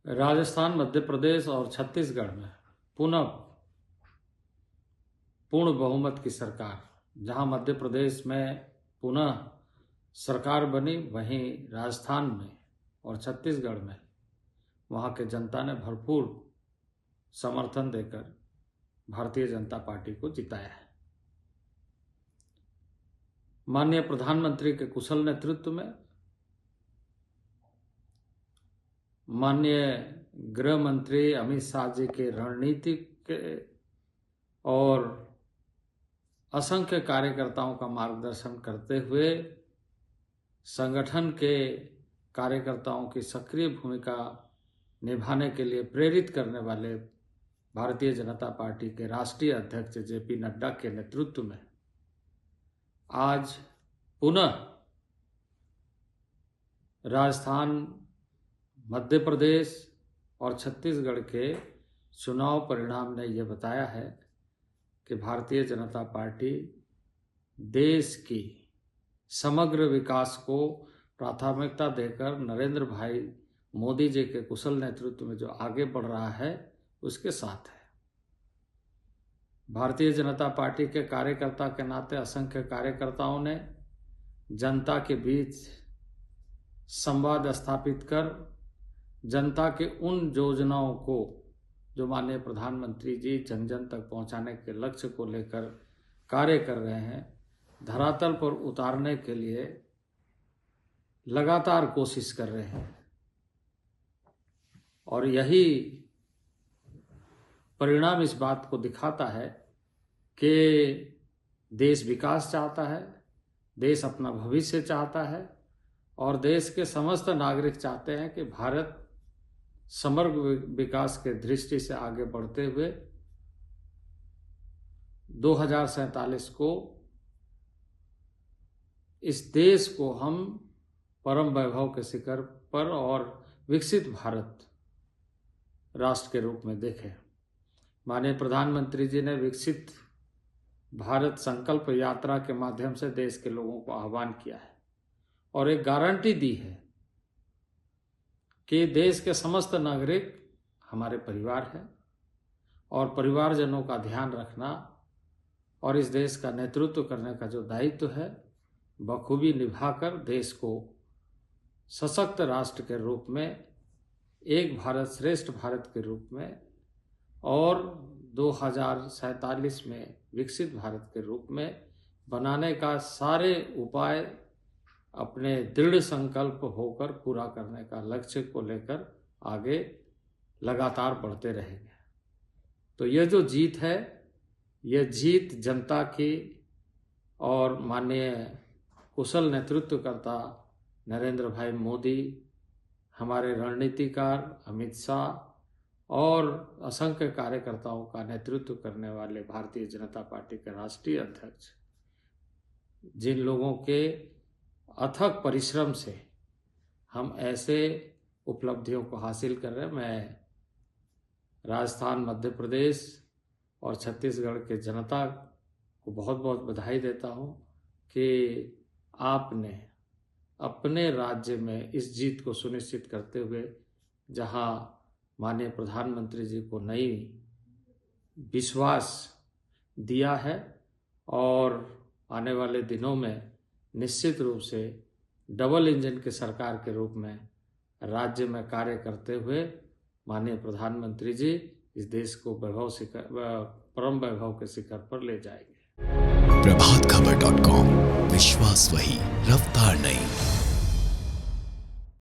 राजस्थान, मध्य प्रदेश और छत्तीसगढ़ में पुनः पूर्ण बहुमत की सरकार। जहां मध्य प्रदेश में पुनः सरकार बनी, वहीं राजस्थान में और छत्तीसगढ़ में वहां के जनता ने भरपूर समर्थन देकर भारतीय जनता पार्टी को जिताया है। माननीय प्रधानमंत्री के कुशल नेतृत्व में, माननीय गृह मंत्री अमित शाह जी के रणनीतिक और असंख्य कार्यकर्ताओं का मार्गदर्शन करते हुए संगठन के कार्यकर्ताओं की सक्रिय भूमिका निभाने के लिए प्रेरित करने वाले भारतीय जनता पार्टी के राष्ट्रीय अध्यक्ष जेपी नड्डा के नेतृत्व में आज पुनः राजस्थान, मध्य प्रदेश और छत्तीसगढ़ के चुनाव परिणाम ने यह बताया है कि भारतीय जनता पार्टी देश की समग्र विकास को प्राथमिकता देकर नरेंद्र भाई मोदी जी के कुशल नेतृत्व में जो आगे बढ़ रहा है, उसके साथ है। भारतीय जनता पार्टी के कार्यकर्ता के नाते असंख्य कार्यकर्ताओं ने जनता के बीच संवाद स्थापित कर जनता के उन योजनाओं को जो माननीय प्रधानमंत्री जी जन जन तक पहुंचाने के लक्ष्य को लेकर कार्य कर रहे हैं, धरातल पर उतारने के लिए लगातार कोशिश कर रहे हैं। और यही परिणाम इस बात को दिखाता है कि देश विकास चाहता है, देश अपना भविष्य चाहता है और देश के समस्त नागरिक चाहते हैं कि भारत समग्र विकास के दृष्टि से आगे बढ़ते हुए 2047 को इस देश को हम परम वैभव के शिखर पर और विकसित भारत राष्ट्र के रूप में देखें। माननीय प्रधानमंत्री जी ने विकसित भारत संकल्प यात्रा के माध्यम से देश के लोगों को आह्वान किया है और एक गारंटी दी है कि देश के समस्त नागरिक हमारे परिवार हैं और परिवारजनों का ध्यान रखना और इस देश का नेतृत्व करने का जो दायित्व है, बखूबी निभाकर देश को सशक्त राष्ट्र के रूप में, एक भारत श्रेष्ठ भारत के रूप में और 2047 में विकसित भारत के रूप में बनाने का सारे उपाय अपने दृढ़ संकल्प होकर पूरा करने का लक्ष्य को लेकर आगे लगातार बढ़ते रहेंगे। तो यह जो जीत है, यह जीत जनता की और माननीय कुशल नेतृत्वकर्ता नरेंद्र भाई मोदी, हमारे रणनीतिकार अमित शाह और असंख्य कार्यकर्ताओं का नेतृत्व करने वाले भारतीय जनता पार्टी के राष्ट्रीय अध्यक्ष, जिन लोगों के अथक परिश्रम से हम ऐसे उपलब्धियों को हासिल कर रहे हैं, मैं राजस्थान, मध्य प्रदेश और छत्तीसगढ़ के जनता को बहुत बहुत बधाई देता हूं कि आपने अपने राज्य में इस जीत को सुनिश्चित करते हुए, जहां माननीय प्रधानमंत्री जी को नई विश्वास दिया है और आने वाले दिनों में निश्चित रूप से डबल इंजन की सरकार के रूप में राज्य में कार्य करते हुए माननीय प्रधानमंत्री जी इस देश को परम वैभव के शिखर पर ले जाएंगे। प्रभातखबर.com, विश्वास वही, रफ्तार नहीं।